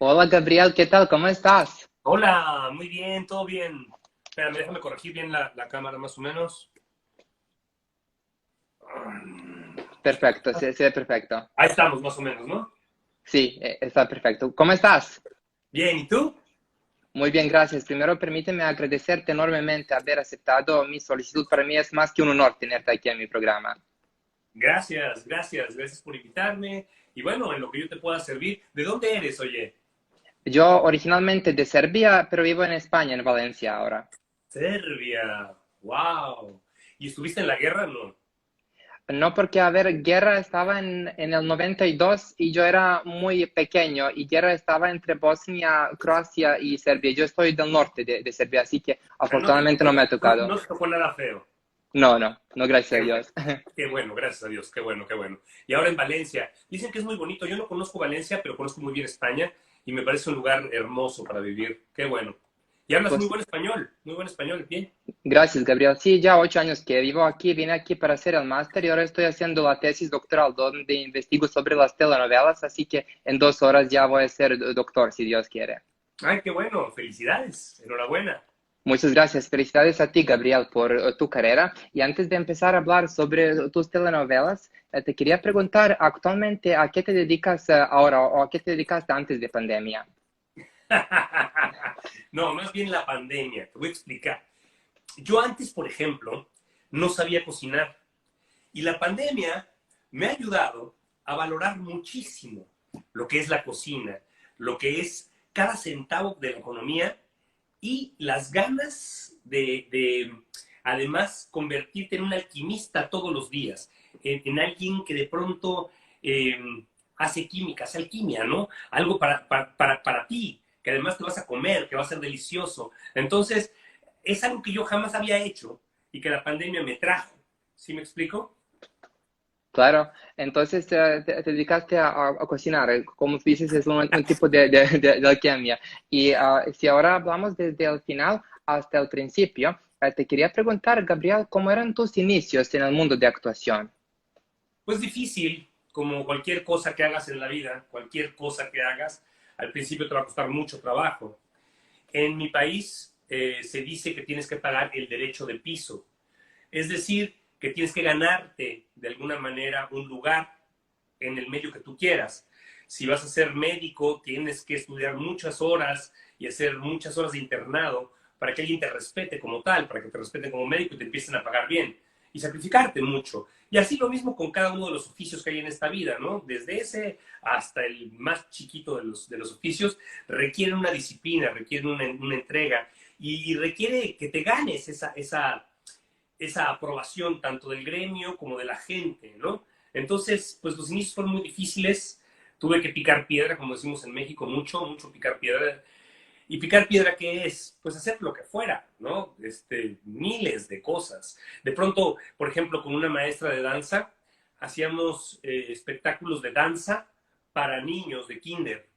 Hola Gabriel, ¿qué tal? ¿Cómo estás? Hola, muy bien, todo bien. Espérame, déjame corregir bien la cámara más o menos. Perfecto, sí, sí, perfecto. Ahí estamos, más o menos, ¿no? Sí, está perfecto. ¿Cómo estás? Bien, ¿y tú? Muy bien, gracias. Primero permíteme agradecerte enormemente haber aceptado mi solicitud. Para mí es más que un honor tenerte aquí en mi programa. Gracias por invitarme. Y bueno, en lo que yo te pueda servir. ¿De dónde eres, oye? Yo originalmente de Serbia, pero vivo en España, en Valencia ahora. Serbia. Wow. ¿Y estuviste en la guerra? No. No porque, a ver, guerra estaba en el 92 y yo era muy pequeño y guerra estaba entre Bosnia, Croacia y Serbia. Yo estoy del norte de Serbia, así que O sea, no te afortunadamente tocó, no me ha tocado. no te tocó nada feo. No, no, no, gracias a Qué bueno, Dios. qué bueno, gracias a Dios, qué bueno, qué bueno. Y ahora en Valencia. Dicen que es muy bonito. Yo no conozco Valencia, pero conozco muy bien España y me parece un lugar hermoso para vivir. Qué bueno. Y hablas Pues muy buen español, bien. gracias, Gabriel. Sí, ya 8 años que vivo aquí, vine aquí para hacer el máster y ahora estoy haciendo la tesis doctoral donde investigo sobre las telenovelas, así que en 2 horas ya voy a ser doctor, si Dios quiere. Ay, qué bueno, felicidades, enhorabuena. Muchas gracias. Felicidades a ti, Gabriel, por tu carrera. Y antes de empezar a hablar sobre tus telenovelas, te quería preguntar actualmente a qué te dedicas ahora o a qué te dedicaste antes de pandemia. No, más bien la pandemia, te voy a explicar. Yo antes, por ejemplo, no sabía cocinar y la pandemia me ha ayudado a valorar muchísimo lo que es la cocina, lo que es cada centavo de la economía y las ganas de además convertirte en un alquimista todos los días, en alguien que de pronto eh, hace química, hace alquimia, ¿no? Algo para ti, que además te vas a comer, que va a ser delicioso. Entonces, es algo que yo jamás había hecho y que la pandemia me trajo. ¿Sí me explico? Claro, entonces te dedicaste a cocinar, como tú dices, es un tipo de alquimia. Y si ahora hablamos desde el final hasta el principio, te quería preguntar, Gabriel, ¿cómo eran tus inicios en el mundo de actuación? Pues difícil, como cualquier cosa que hagas en la vida, cualquier cosa que hagas, al principio te va a costar mucho trabajo. En mi país se dice que tienes que pagar el derecho de piso, es decir, que tienes que ganarte de alguna manera un lugar en el medio que tú quieras. Si vas a ser médico, tienes que estudiar muchas horas y hacer muchas horas de internado para que alguien te respete como tal, para que te respeten como médico y te empiecen a pagar bien y sacrificarte mucho. Y así lo mismo con cada uno de los oficios que hay en esta vida, ¿no? Desde ese hasta el más chiquito de los oficios, requieren una disciplina, requieren una entrega y requiere que te ganes esa aprobación tanto del gremio como de la gente, ¿no? Entonces, pues los inicios fueron muy difíciles, tuve que picar piedra, como decimos en México, mucho picar piedra. ¿Y picar piedra qué es? Pues hacer lo que fuera, ¿no? Miles de cosas. De pronto, por ejemplo, con una maestra de danza, hacíamos espectáculos de danza para niños de kinder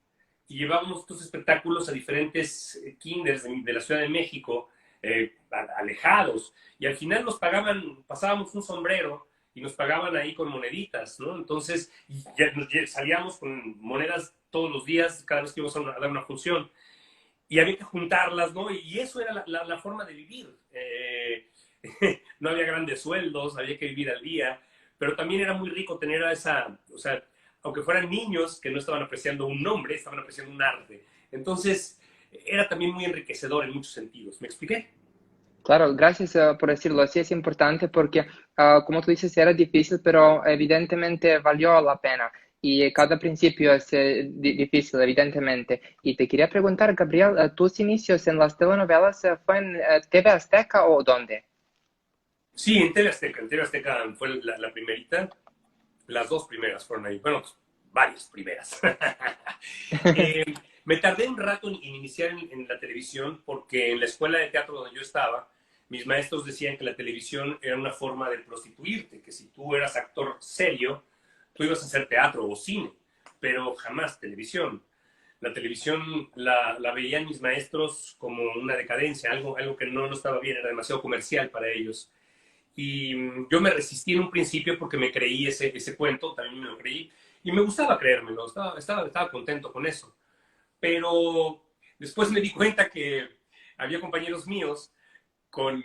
y llevábamos estos espectáculos a diferentes kinders de la Ciudad de México, alejados, y al final nos pagaban, pasábamos un sombrero y nos pagaban ahí con moneditas, ¿no? Entonces ya salíamos con monedas todos los días, cada vez que íbamos a dar una función, y había que juntarlas, ¿no? Y eso era la forma de vivir. No había grandes sueldos, había que vivir al día, pero también era muy rico tener a esa, o sea, aunque fueran niños que no estaban apreciando un nombre, estaban apreciando un arte. Entonces, era también muy enriquecedor en muchos sentidos. ¿Me expliqué? Claro, gracias por decirlo así, es importante porque, como tú dices, era difícil, pero evidentemente valió la pena. Y cada principio es difícil, evidentemente. Y te quería preguntar, Gabriel, ¿tus inicios en las telenovelas fue en TV Azteca o dónde? Sí, en TV Azteca fue la primerita, las dos primeras fueron ahí, bueno, pues, varias primeras. eh, Me tardé un rato en iniciar en la televisión porque en la escuela de teatro donde yo estaba, mis maestros decían que la televisión era una forma de prostituirte, que si tú eras actor serio, tú ibas a hacer teatro o cine, pero jamás televisión. La televisión la veían mis maestros como una decadencia, algo que no estaba bien, era demasiado comercial para ellos. Y yo me resistí en un principio porque me creí ese cuento, también me lo creí, y me gustaba creérmelo, estaba contento con eso. pero después me di cuenta que había compañeros míos con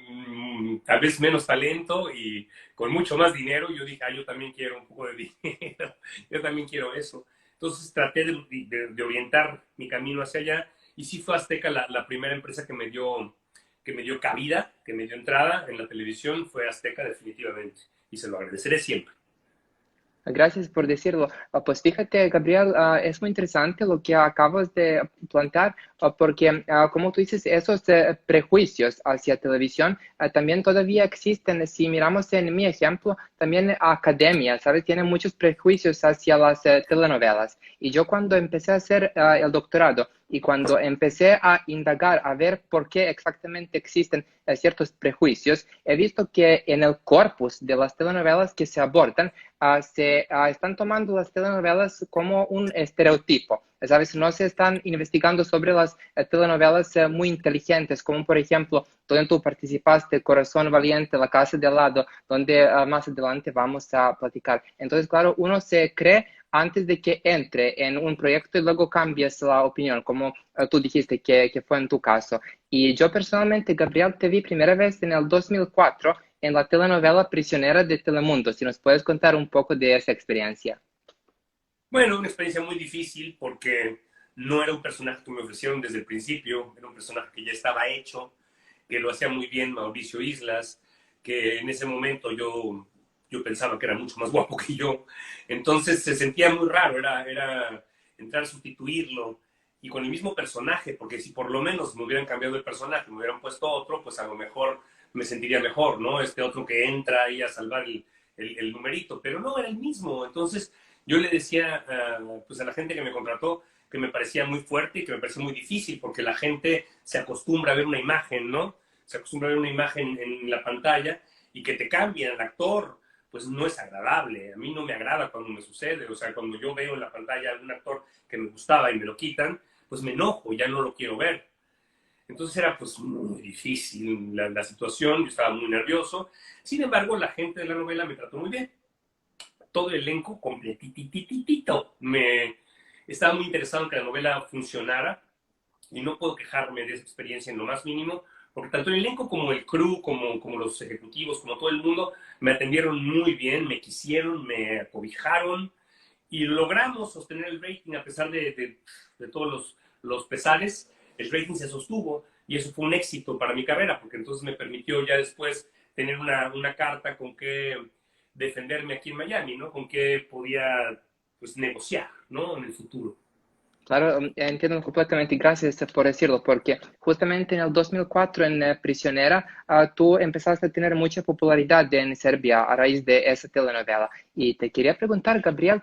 tal vez menos talento y con mucho más dinero. Yo dije, yo también quiero un poco de dinero, yo también quiero eso. Entonces traté de orientar mi camino hacia allá y sí fue Azteca la primera empresa que me dio cabida, que me dio entrada en la televisión, fue Azteca definitivamente y se lo agradeceré siempre. Gracias por decirlo. Pues fíjate, Gabriel, es muy interesante lo que acabas de plantear, porque como tú dices, esos prejuicios hacia televisión también todavía existen. Si miramos en mi ejemplo, también academia, ¿sabes? Tiene muchos prejuicios hacia las telenovelas. Y yo cuando empecé a hacer el doctorado y cuando empecé a indagar, a ver por qué exactamente existen ciertos prejuicios, he visto que en el corpus de las telenovelas que se abordan, se están tomando las telenovelas como un estereotipo. ¿Sabes? No se están investigando sobre las telenovelas muy inteligentes, como por ejemplo, donde tú participaste, Corazón Valiente, La Casa de al lado, donde más adelante vamos a platicar. Entonces, claro, uno se cree antes de que entre en un proyecto y luego cambies la opinión, como tú dijiste que fue en tu caso. Y yo personalmente, Gabriel, te vi primera vez en el 2004 en la telenovela Prisionera de Telemundo. Si nos puedes contar un poco de esa experiencia. Bueno, una experiencia muy difícil porque no era un personaje que me ofrecieron desde el principio, era un personaje que ya estaba hecho, que lo hacía muy bien Mauricio Islas, que en ese momento yo pensaba que era mucho más guapo que yo. Entonces se sentía muy raro, era entrar a sustituirlo y con el mismo personaje, porque si por lo menos me hubieran cambiado el personaje, me hubieran puesto otro, pues a lo mejor me sentiría mejor, ¿no? Este otro que entra ahí a salvar el numerito, pero no era el mismo. Entonces yo le decía pues a la gente que me contrató que me parecía muy fuerte y que me parecía muy difícil porque la gente se acostumbra a ver una imagen, ¿no? Se acostumbra a ver una imagen en la pantalla y que te cambien al actor, pues no es agradable. A mí no me agrada cuando me sucede. O sea, cuando yo veo en la pantalla a un actor que me gustaba y me lo quitan, pues me enojo, ya no lo quiero ver. Entonces era pues muy difícil la situación, yo estaba muy nervioso. Sin embargo, la gente de la novela me trató muy bien. Todo el elenco completititito. Me estaba muy interesado en que la novela funcionara y no puedo quejarme de esa experiencia en lo más mínimo, porque tanto el elenco como el crew, como los ejecutivos, como todo el mundo, me atendieron muy bien, me quisieron, me acobijaron y logramos sostener el rating a pesar de todos los pesares. El rating se sostuvo y eso fue un éxito para mi carrera, porque entonces me permitió ya después tener una carta con que defenderme aquí en Miami, ¿no? Con que podía pues negociar, ¿no? En el futuro. Claro, entiendo completamente, gracias por decirlo, porque justamente en el 2004 en Prisionera tú empezaste a tener mucha popularidad en Serbia a raíz de esa telenovela. Y te quería preguntar, Gabriel,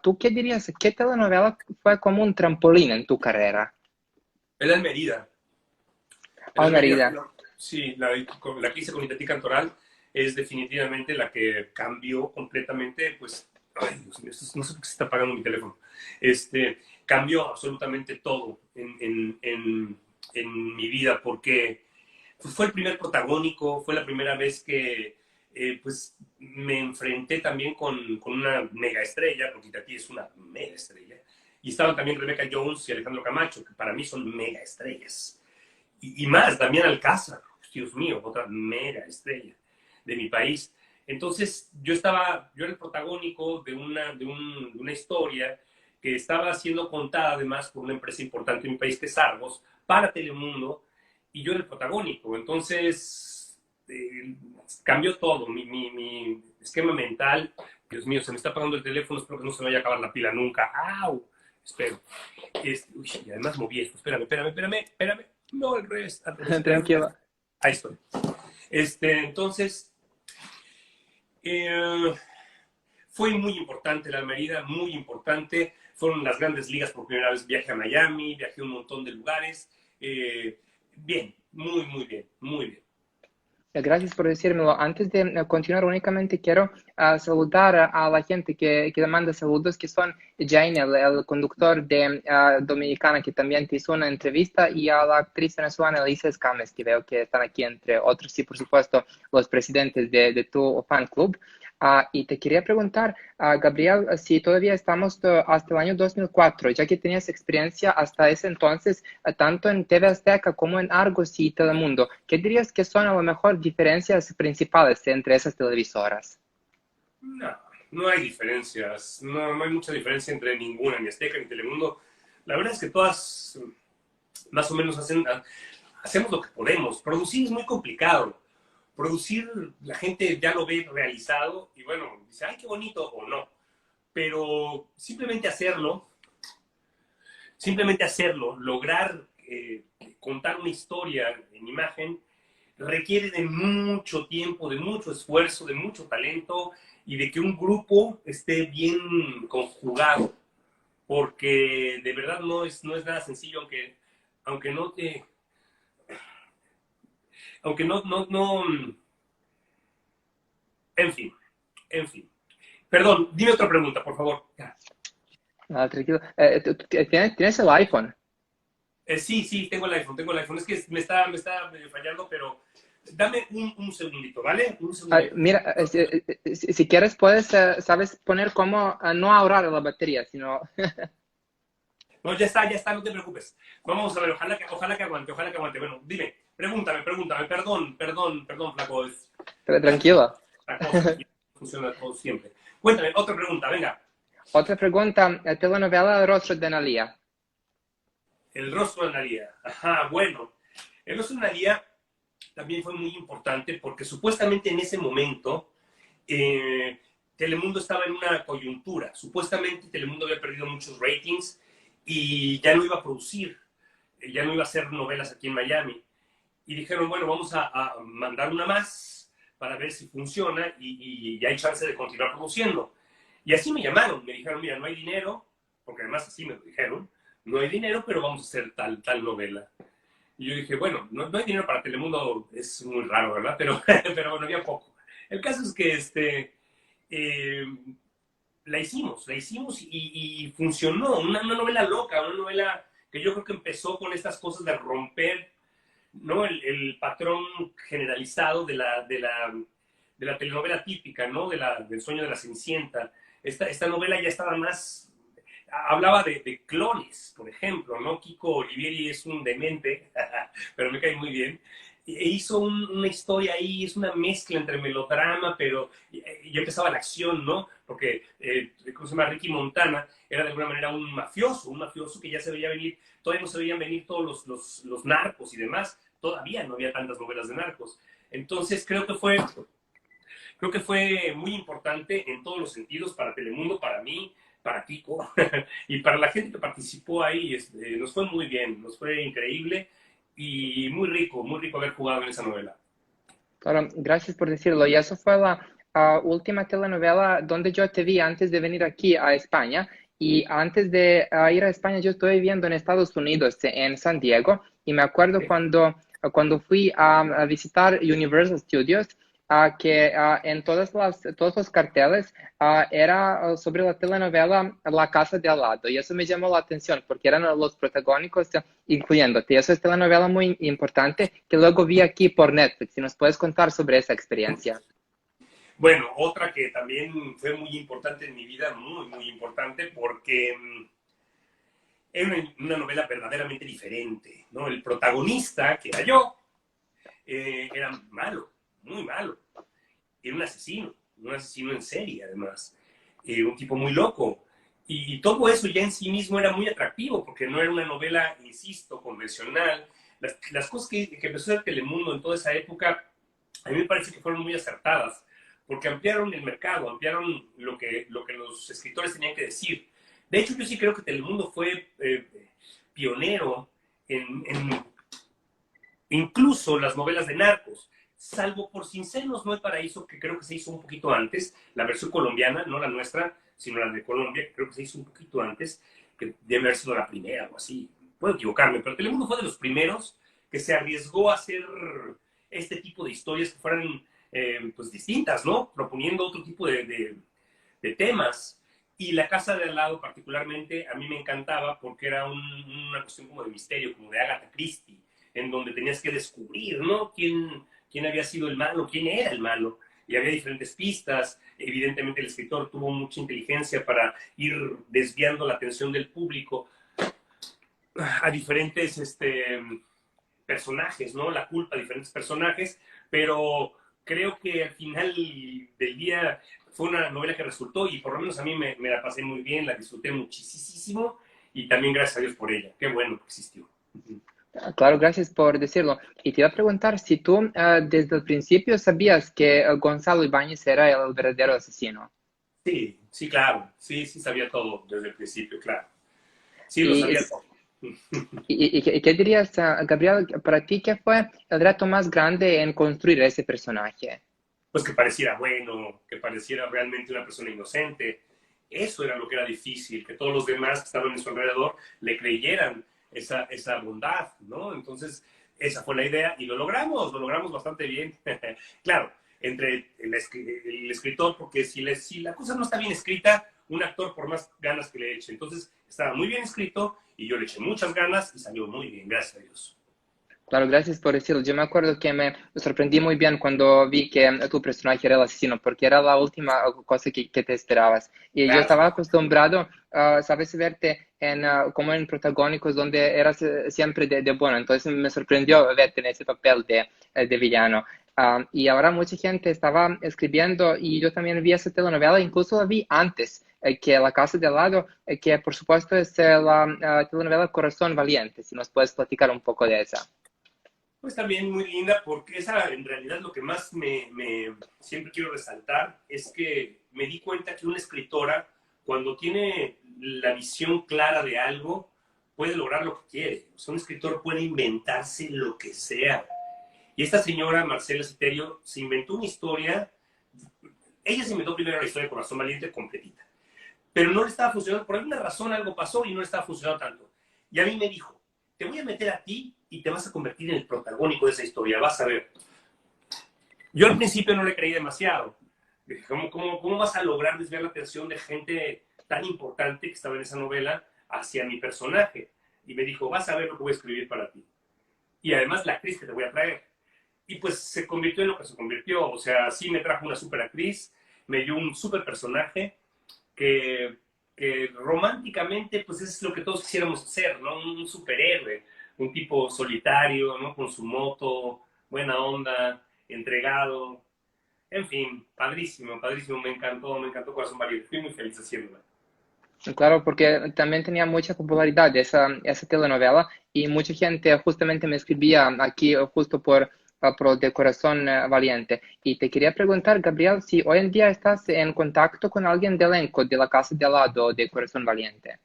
¿tú qué dirías? ¿Qué telenovela fue como un trampolín en tu carrera? El Almerida. El Almería, Almería. sí, la que hice con Itatí Cantoral es definitivamente la que cambió completamente, pues, ay, Dios mío, no sé por qué se está apagando mi teléfono. Cambió absolutamente todo en mi vida, porque fue el primer protagónico, fue la primera vez que pues me enfrenté también con una mega estrella, porque Itatí es una mega estrella, y estaban también Rebecca Jones y Alejandro Camacho, que para mí son mega estrellas y más, Damián Alcázar, Dios mío, otra mega estrella de mi país. Entonces, yo era el protagónico de una historia que estaba siendo contada además por una empresa importante en mi país, que es Argos, para Telemundo, y yo era el protagónico. Entonces, cambió todo, mi esquema mental. Dios mío, se me está apagando el teléfono, espero que no se me vaya a acabar la pila nunca. ¡Au! Espero. Uy, y además moví esto. Espérame. No, al revés, espérame. Tranquilo. Ahí estoy. Entonces, eh, fue muy importante la Almería, muy importante. Fueron las grandes ligas por primera vez. Viajé a Miami, viajé a un montón de lugares. Bien, muy bien, muy bien. Gracias por decírmelo. Antes de continuar, únicamente quiero saludar a la gente que manda saludos, que son Jane, el conductor de Dominicana, que también te hizo una entrevista, y a la actriz venezolana Elisa Escames, que veo que están aquí entre otros, y por supuesto los presidentes de tu fan club. Y te quería preguntar, Gabriel, si todavía estamos hasta el año 2004, ya que tenías experiencia hasta ese entonces, tanto en TV Azteca como en Argos y Telemundo, ¿qué dirías que son a lo mejor diferencias principales entre esas televisoras? No, no hay diferencias, no hay mucha diferencia entre ninguna, ni Azteca ni Telemundo. La verdad es que todas más o menos hacemos lo que podemos. Producir es muy complicado. Producir, la gente ya lo ve realizado y bueno, dice, ay, qué bonito o no. Pero simplemente hacerlo, lograr contar una historia en imagen, requiere de mucho tiempo, de mucho esfuerzo, de mucho talento y de que un grupo esté bien conjugado, porque de verdad no es nada sencillo, aunque no te, aunque no, en fin, en fin. Perdón, dime otra pregunta, por favor. Tranquilo. ¿Tienes el iPhone? Sí, tengo el iPhone. Es que me está medio fallando, pero dame un segundito, ¿vale? Un segundito. Mira, si quieres puedes, sabes poner cómo no ahorrar la batería, sino No, ya está, no te preocupes. Vamos a ver, ojalá que aguante, ojalá que aguante. Bueno, dime, pregúntame. Perdón, flaco. tranquilo. La cosa aquí funciona todo siempre. Cuéntame, otra pregunta, venga. Otra pregunta, telenovela El rostro de Analia. El rostro de Analia. Ajá, bueno. El rostro de Analia también fue muy importante porque supuestamente en ese momento eh, Telemundo estaba en una coyuntura. Supuestamente Telemundo había perdido muchos ratings y ya no iba a producir, ya no iba a hacer novelas aquí en Miami. Y dijeron, bueno, vamos a mandar una más para ver si funciona y hay chance de continuar produciendo. Y así me llamaron, me dijeron, mira, no hay dinero, porque además así me lo dijeron, no hay dinero, pero vamos a hacer tal novela. Y yo dije, bueno, no hay dinero para Telemundo, es muy raro, ¿verdad? Pero bueno, había poco. El caso es que eh, la hicimos y funcionó. Una novela loca, una novela que yo creo que empezó con estas cosas de romper, ¿no? El patrón generalizado de la telenovela típica, ¿no? Del sueño de la Cenicienta. Esta novela ya estaba más, hablaba de clones, por ejemplo, ¿no? Kiko Olivieri es un demente, pero me cae muy bien. Hizo una historia ahí, es una mezcla entre melodrama, pero ya empezaba la acción, ¿no? Porque, ¿cómo se llama? Ricky Montana era de alguna manera un mafioso que ya se veía venir, todavía no se veían venir todos los narcos y demás, todavía no había tantas novelas de narcos. Entonces creo que fue muy importante en todos los sentidos para Telemundo, para mí, para Kiko y para la gente que participó ahí. Nos fue muy bien, nos fue increíble y muy rico haber jugado en esa novela. Claro, gracias por decirlo. Y eso fue la última telenovela donde yo te vi antes de venir aquí a España. Y antes de ir a España, yo estoy viviendo en Estados Unidos, en San Diego. Y me acuerdo cuando fui a visitar Universal Studios, que en todos los carteles era sobre la telenovela La Casa de Al lado. Y eso me llamó la atención porque eran los protagónicos incluyéndote. Y eso es telenovela muy importante que luego vi aquí por Netflix. Si nos puedes contar sobre esa experiencia. Bueno, otra que también fue muy importante en mi vida, muy importante, porque era una novela verdaderamente diferente, ¿no? El protagonista, que era yo, era malo, muy malo. Era un asesino en serie, además. Un tipo muy loco. Y todo eso ya en sí mismo era muy atractivo, porque no era una novela, insisto, convencional. Las cosas que empezó a hacer Telemundo en toda esa época, a mí me parece que fueron muy acertadas, porque ampliaron el mercado, ampliaron lo que los escritores tenían que decir. De hecho, yo sí creo que Telemundo fue pionero en incluso las novelas de narcos, salvo por Sinceros no hay paraíso, que creo que se hizo un poquito antes, la versión colombiana, no la nuestra, sino la de Colombia, creo que se hizo un poquito antes, que debe haber sido la primera o así, puedo equivocarme, pero Telemundo fue de los primeros que se arriesgó a hacer este tipo de historias que fueran pues distintas, ¿no? Proponiendo otro tipo de temas. Y La Casa de Al lado particularmente a mí me encantaba porque era una cuestión como de misterio, como de Agatha Christie, en donde tenías que descubrir, ¿no? ¿Quién había sido el malo? ¿Quién era el malo? y había diferentes pistas. Evidentemente el escritor tuvo mucha inteligencia para ir desviando la atención del público a diferentes personajes, ¿no? La culpa a diferentes personajes, pero creo que al final del día fue una novela que resultó y por lo menos a mí me la pasé muy bien, la disfruté muchísimo y también gracias a Dios por ella. Qué bueno que existió. Claro, gracias por decirlo. Y te iba a preguntar si tú desde el principio sabías que Gonzalo Ibáñez era el verdadero asesino. Sí, sí, claro. Sí, sí, sabía todo desde el principio, claro. Sí, lo Y, sabía todo. y ¿qué dirías, Gabriel, para ti qué fue el reto más grande en construir ese personaje? Pues que pareciera bueno, que pareciera realmente una persona inocente. Eso era lo que era difícil, que todos los demás que estaban en su alrededor le creyeran esa bondad, ¿no? Entonces, esa fue la idea y lo logramos bastante bien. Claro, entre el escritor, porque si la cosa no está bien escrita, un actor por más ganas que le eche. Entonces, estaba muy bien escrito y yo le eché muchas ganas y salió muy bien, gracias a Dios. Claro, gracias por decirlo. Yo me acuerdo que me sorprendí muy bien cuando vi que tu personaje era el asesino, porque era la última cosa que te esperabas. Y yo Claro. estaba acostumbrado, sabes, verte como en protagónicos donde eras siempre de bueno. Entonces me sorprendió verte en ese papel de villano. Y ahora mucha gente estaba escribiendo y yo también vi esa telenovela, incluso la vi antes que La Casa de al lado, que por supuesto es la telenovela Corazón Valiente. Si nos puedes platicar un poco de esa. Pues también muy linda porque esa en realidad lo que más siempre quiero resaltar es que me di cuenta que una escritora cuando tiene la visión clara de algo puede lograr lo que quiere. O sea, un escritor puede inventarse lo que sea. Y esta señora, Marcela Citerio, se inventó una historia. Ella se inventó primero la historia de Corazón Valiente completita. Pero no le estaba funcionando. Por alguna razón algo pasó y no le estaba funcionando tanto. Y a mí me dijo, te voy a meter a ti y te vas a convertir en el protagónico de esa historia, vas a ver. Yo al principio no le creí demasiado. Dije, ¿cómo vas a lograr desviar la atención de gente tan importante que estaba en esa novela hacia mi personaje? Y me dijo, vas a ver lo que voy a escribir para ti. Y además la actriz que te voy a traer. Y pues se convirtió en lo que se convirtió. O sea, sí me trajo una super actriz, me dio un super personaje que, que románticamente, pues eso es lo que todos quisiéramos hacer, ¿no? Un superhéroe, un tipo solitario, ¿no? Con su moto, buena onda, entregado, en fin, padrísimo, padrísimo, me encantó Corazón Valiente, fui muy feliz haciéndola. Claro, porque también tenía mucha popularidad esa telenovela y mucha gente justamente me escribía aquí justo por De Corazón Valiente. Y te quería preguntar, Gabriel, si hoy en día estás en contacto con alguien del elenco de La Casa de al lado de Corazón Valiente.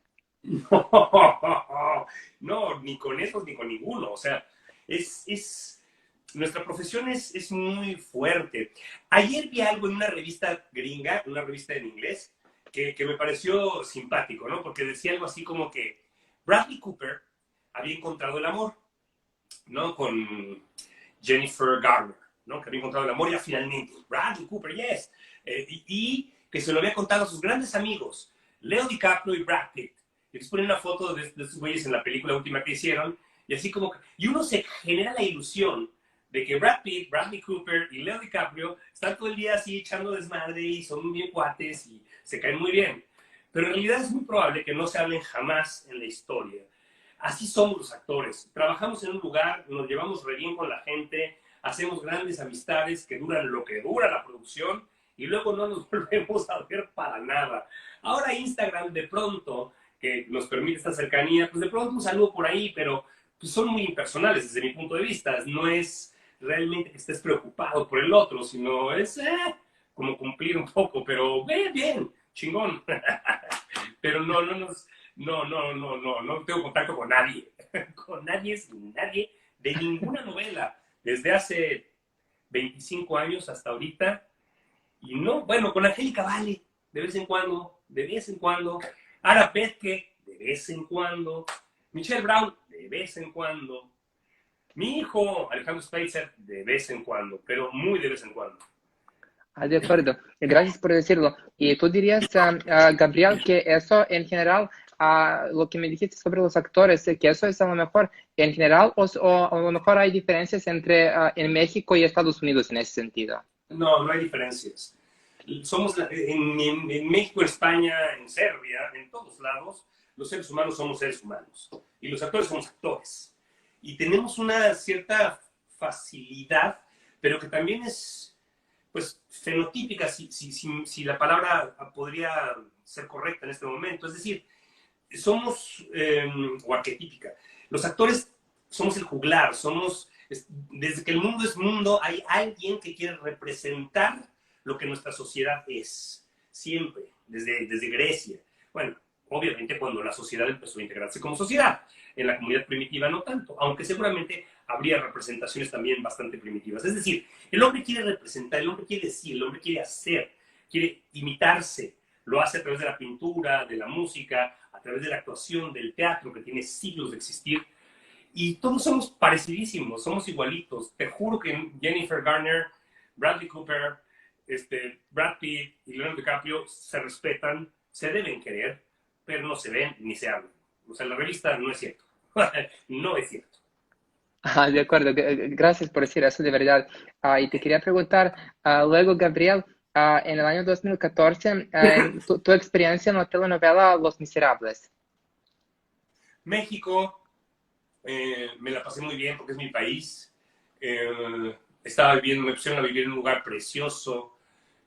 No, no, ni con esos ni con ninguno, o sea, nuestra profesión es muy fuerte. Ayer vi algo en una revista gringa, una revista en inglés, que me pareció simpático, ¿no? Porque decía algo así como que Bradley Cooper había encontrado el amor, ¿no? Con Jennifer Garner, ¿no? Que había encontrado el amor ya finalmente. Bradley Cooper, yes. Y que se lo había contado a sus grandes amigos, Leo DiCaprio y Brad Pitt. Y les ponen una foto de estos güeyes en la película última que hicieron, y así como, y uno se genera la ilusión de que Brad Pitt, Bradley Cooper y Leo DiCaprio están todo el día así echando desmadre y son bien cuates y se caen muy bien. Pero en realidad es muy probable que no se hablen jamás en la historia. Así somos los actores. Trabajamos en un lugar, nos llevamos re bien con la gente, hacemos grandes amistades que duran lo que dura la producción y luego no nos volvemos a ver para nada. Ahora Instagram de pronto, que nos permite esta cercanía, pues de pronto un saludo por ahí, pero pues son muy impersonales desde mi punto de vista. No es realmente que estés preocupado por el otro, sino es como cumplir un poco, pero bien, chingón. Pero no tengo contacto con nadie, con nadie, sin nadie, de ninguna novela, desde hace 25 años hasta ahorita, y no, bueno, con Angélica Vale, de vez en cuando, Ara Petke, de vez en cuando, Michelle Brown, de vez en cuando, mi hijo Alejandro Spicer, de vez en cuando, pero muy de vez en cuando. De acuerdo, gracias por decirlo. Y tú dirías, Gabriel, que eso en general, lo que me dijiste sobre los actores, que eso es a lo mejor en general o a lo mejor hay diferencias entre en México y Estados Unidos en ese sentido. No, no hay diferencias. Somos en México, en España, en Serbia, en todos lados, los seres humanos somos seres humanos y los actores somos actores. Y tenemos una cierta facilidad, pero que también es, pues, fenotípica, si la palabra podría ser correcta en este momento. Es decir, somos, o arquetípica, los actores somos el juglar, desde que el mundo es mundo, hay alguien que quiere representar lo que nuestra sociedad es, siempre, desde Grecia. Bueno, obviamente cuando la sociedad empezó a integrarse como sociedad, en la comunidad primitiva no tanto, aunque seguramente habría representaciones también bastante primitivas. Es decir, el hombre quiere representar, el hombre quiere decir, el hombre quiere hacer, quiere imitarse, lo hace a través de la pintura, de la música, a través de la actuación, del teatro, que tiene siglos de existir. Y todos somos parecidísimos, somos igualitos. Te juro que Jennifer Garner, Bradley Cooper, Brad Pitt y Leonardo DiCaprio se respetan, se deben querer, pero no se ven ni se hablan. O sea, la revista no es cierto. No es cierto. Ah, de acuerdo, gracias por decir eso de verdad. Y te quería preguntar, luego, Gabriel, en el año 2014, tu experiencia en la telenovela Los Miserables. México, me la pasé muy bien porque es mi país. Estaba viviendo, me pusieron a vivir en un lugar precioso,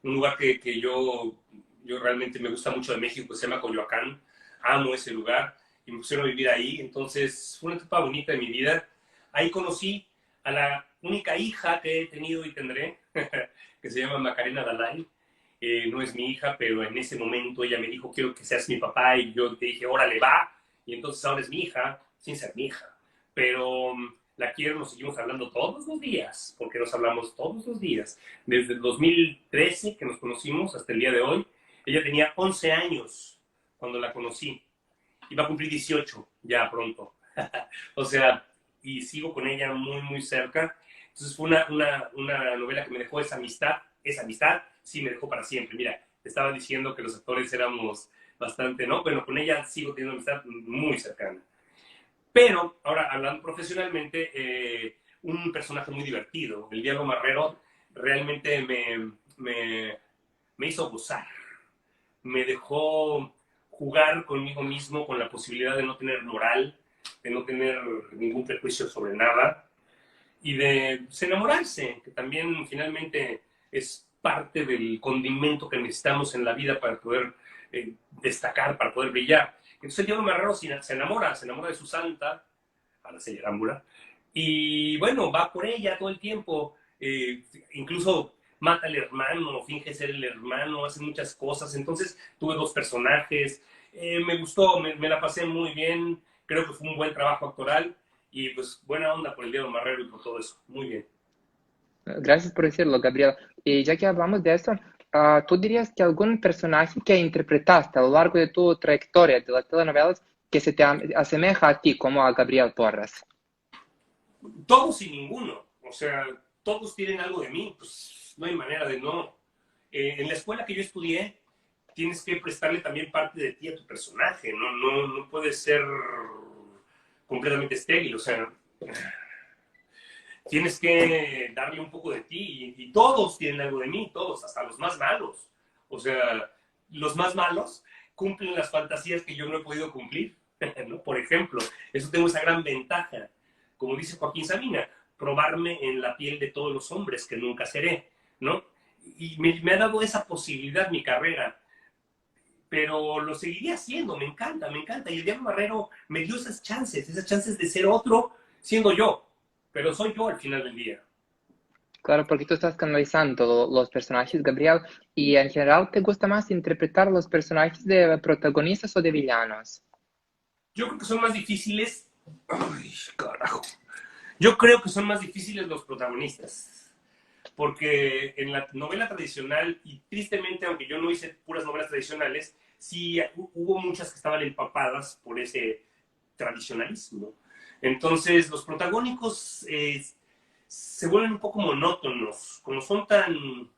un lugar que yo realmente me gusta mucho de México, que se llama Coyoacán. Amo ese lugar y me pusieron a vivir ahí. Entonces fue una etapa bonita de mi vida. Ahí conocí a la única hija que he tenido y tendré, que se llama Macarena Dalai. No es mi hija, pero en ese momento ella me dijo, quiero que seas mi papá, y yo te dije, órale, va. Y entonces ahora es mi hija, sin ser mi hija. Pero la quiero, nos seguimos hablando todos los días, porque nos hablamos todos los días. Desde el 2013 que nos conocimos hasta el día de hoy. Ella tenía 11 años cuando la conocí. Iba a cumplir 18 ya pronto. O sea, y sigo con ella muy, muy cerca. Entonces fue una novela que me dejó esa amistad sí me dejó para siempre. Mira, te estaba diciendo que los actores éramos bastante, ¿no? Bueno, con ella sigo teniendo una amistad muy cercana. Pero, ahora, hablando profesionalmente, un personaje muy divertido. El Diablo Marrero realmente me hizo gozar. Me dejó jugar conmigo mismo con la posibilidad de no tener moral, de no tener ningún prejuicio sobre nada y de enamorarse, que también finalmente es parte del condimento que necesitamos en la vida para poder destacar, para poder brillar. Entonces el Diablo Marrero se enamora de su santa, a la señora Ámbula, y bueno, va por ella todo el tiempo, incluso mata al hermano, finge ser el hermano, hace muchas cosas. Entonces tuve dos personajes, me gustó, me la pasé muy bien, creo que fue un buen trabajo actoral y pues buena onda por el Diego Marrero y por todo eso, muy bien. Gracias por decirlo, Gabriel. Y ya que hablamos de esto, ¿tú dirías que algún personaje que interpretaste a lo largo de tu trayectoria de las telenovelas que se te asemeja a ti, como a Gabriel Porras? Todos y ninguno, o sea, todos tienen algo de mí, pues no hay manera de no. En la escuela que yo estudié, tienes que prestarle también parte de ti a tu personaje, no puedes ser completamente estéril, o sea, tienes que darle un poco de ti y todos tienen algo de mí, todos, hasta los más malos. O sea, los más malos cumplen las fantasías que yo no he podido cumplir, ¿no? Por ejemplo, eso tengo esa gran ventaja, como dice Joaquín Sabina, probarme en la piel de todos los hombres que nunca seré, ¿no? Y me ha dado esa posibilidad mi carrera, pero lo seguiría haciendo, me encanta, me encanta. Y el Diablo Barrero me dio esas chances de ser otro siendo yo, pero soy yo al final del día. Claro, porque tú estás canalizando los personajes, Gabriel, y en general te gusta más interpretar los personajes de protagonistas o de villanos. Yo creo que son más difíciles. Ay, carajo. Yo creo que son más difíciles los protagonistas. Porque en la novela tradicional, y tristemente, aunque yo no hice puras novelas tradicionales, sí hubo muchas que estaban empapadas por ese tradicionalismo. Entonces, los protagónicos se vuelven un poco monótonos, como son tan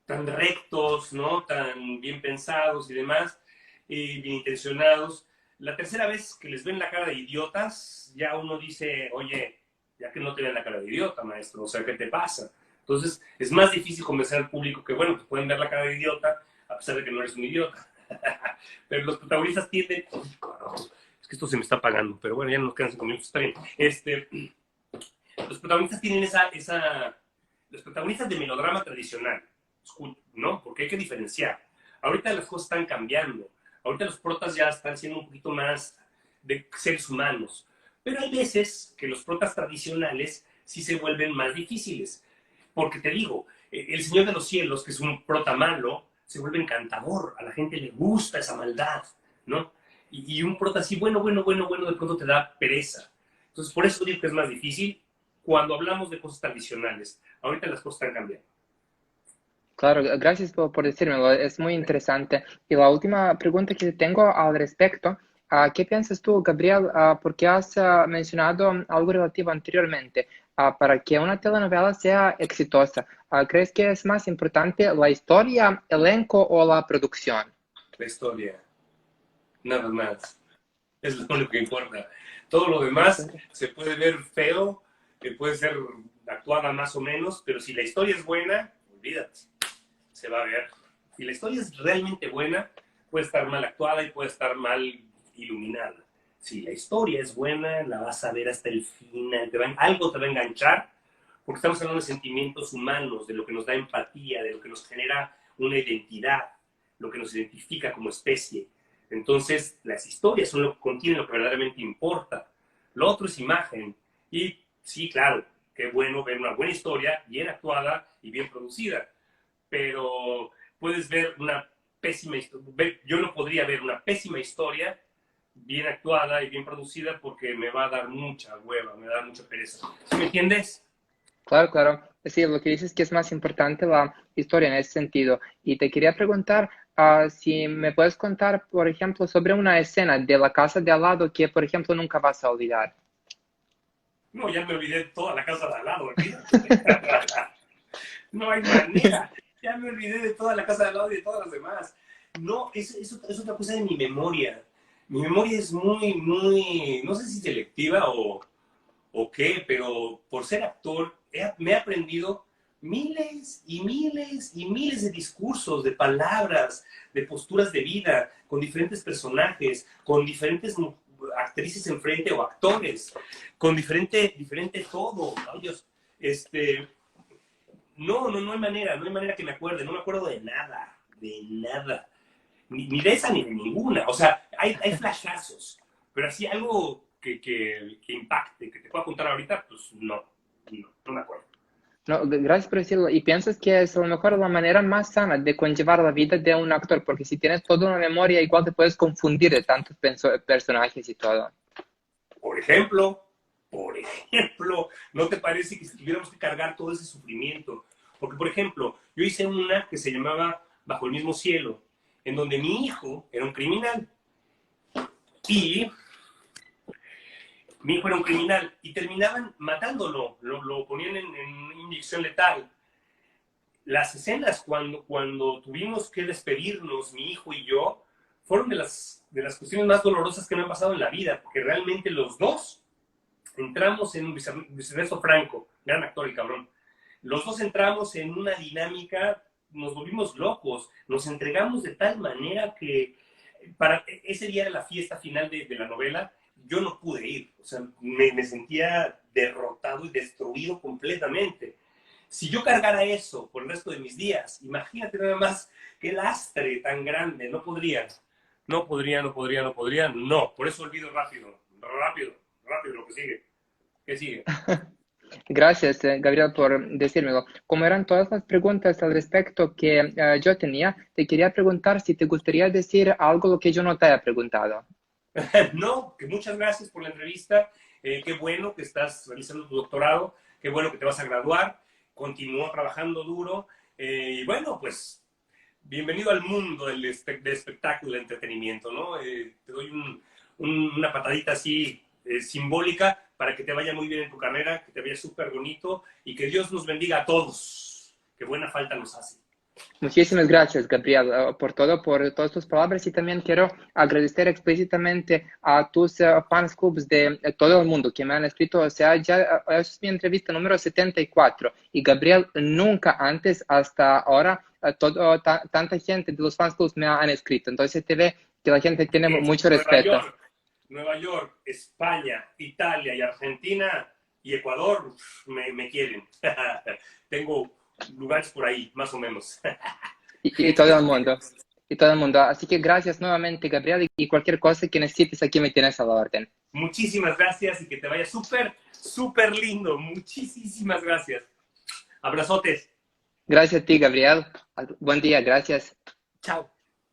rectos, ¿no? Tan bien pensados y demás, bien intencionados. La tercera vez que les ven la cara de idiotas, ya uno dice, oye, ya que no te ven la cara de idiota, maestro, o sea, ¿qué te pasa? Entonces, es más difícil convencer al público que, bueno, pues pueden ver la cara de idiota, a pesar de que no eres un idiota. Pero los protagonistas tienden... ¡Ay, carajo! Es que esto se me está apagando, pero bueno, ya no nos quedan 5 minutos, está bien. Los protagonistas tienen los protagonistas de melodrama tradicional, ¿no? Porque hay que diferenciar. Ahorita las cosas están cambiando. Ahorita los protas ya están siendo un poquito más de seres humanos. Pero hay veces que los protas tradicionales sí se vuelven más difíciles. Porque te digo, el Señor de los Cielos, que es un prota malo, se vuelve encantador. A la gente le gusta esa maldad, ¿no? Y un prota así, bueno, de pronto te da pereza. Entonces, por eso digo que es más difícil cuando hablamos de cosas tradicionales. Ahorita las cosas están cambiando. Claro, gracias por decírmelo, es muy interesante. Y la última pregunta que tengo al respecto, ¿qué piensas tú, Gabriel? Porque has mencionado algo relativo anteriormente. Para que una telenovela sea exitosa, ¿crees que es más importante la historia, elenco o la producción? La historia, nada más. Es lo único que importa. Todo lo demás se puede ver feo, que puede ser actuada más o menos, pero si la historia es buena, olvídate, se va a ver. Si la historia es realmente buena, puede estar mal actuada y puede estar mal iluminada. Si la historia es buena, la vas a ver hasta el final, algo te va a enganchar, porque estamos hablando de sentimientos humanos, de lo que nos da empatía, de lo que nos genera una identidad, lo que nos identifica como especie. Entonces, las historias son lo que contienen lo que verdaderamente importa. Lo otro es imagen. Y sí, claro, qué bueno ver una buena historia, bien actuada y bien producida. Pero puedes ver una pésima historia. Yo no podría ver una pésima historia bien actuada y bien producida porque me va a dar mucha hueva, me va a dar mucha pereza. ¿Sí me entiendes? Claro, claro. Sí, lo que dices es que es más importante la historia en ese sentido. Y te quería preguntar si me puedes contar, por ejemplo, sobre una escena de La casa de al lado que, por ejemplo, nunca vas a olvidar. No, ya me olvidé de toda la casa de al lado, no hay manera. Ya me olvidé de toda la casa de al lado y de todas las demás. No, es otra cosa de mi memoria. Mi memoria es muy, no sé si selectiva o qué, pero por ser actor me he aprendido miles y miles y miles de discursos, de palabras, de posturas de vida, con diferentes personajes, con diferentes actrices enfrente o actores, con diferente todo. Ay, Dios, no hay manera, no hay manera que me acuerde, no me acuerdo de nada, ni de esa ni de ninguna. O sea, hay flashazos, pero así algo que impacte, que te pueda contar ahorita, pues no me acuerdo. No, gracias por decirlo. Y piensas que es a lo mejor la manera más sana de conllevar la vida de un actor, porque si tienes toda una memoria, igual te puedes confundir de tantos personajes y todo. Por ejemplo, ¿no te parece que si tuviéramos que cargar todo ese sufrimiento? Porque, por ejemplo, yo hice una que se llamaba Bajo el mismo cielo, en donde mi hijo era un criminal. Y mi hijo era un criminal y terminaban matándolo, lo ponían en inyección letal. Las escenas cuando tuvimos que despedirnos, mi hijo y yo, fueron de las cuestiones más dolorosas que me han pasado en la vida, porque realmente los dos entramos en Luis Ernesto Franco, gran actor el cabrón, los dos entramos en una dinámica, nos volvimos locos, nos entregamos de tal manera que para ese día de la fiesta final de la novela, yo no pude ir, o sea, me sentía derrotado y destruido completamente. Si yo cargara eso por el resto de mis días, imagínate nada más qué lastre tan grande, no podría, no, por eso olvido rápido lo que sigue. ¿Qué sigue? Gracias, Gabriel, por decírmelo. Como eran todas las preguntas al respecto que yo tenía, te quería preguntar si te gustaría decir algo lo que yo no te haya preguntado. No, que muchas gracias por la entrevista. Qué bueno que estás realizando tu doctorado, qué bueno que te vas a graduar. Continúa trabajando duro. Y bueno, pues bienvenido al mundo del espectáculo, del entretenimiento, ¿no? Te doy una patadita así simbólica para que te vaya muy bien en tu carrera, que te vaya súper bonito y que Dios nos bendiga a todos. Qué buena falta nos hace. Muchísimas gracias, Gabriel, por todo, por todas tus palabras y también quiero agradecer explícitamente a tus fans clubs de todo el mundo que me han escrito. O sea, ya es mi entrevista número 74 y Gabriel nunca antes, hasta ahora, tanta gente de los fans clubs me han escrito. Entonces te ve que la gente tiene mucho respeto. Nueva York, España, Italia y Argentina y Ecuador me quieren. Tengo lugares por ahí, más o menos. Y todo el mundo. Y todo el mundo. Así que gracias nuevamente, Gabriel, y cualquier cosa que necesites aquí me tienes a la orden. Muchísimas gracias y que te vaya súper, súper lindo. Muchísimas gracias. Abrazotes. Gracias a ti, Gabriel. Buen día, gracias. Chao.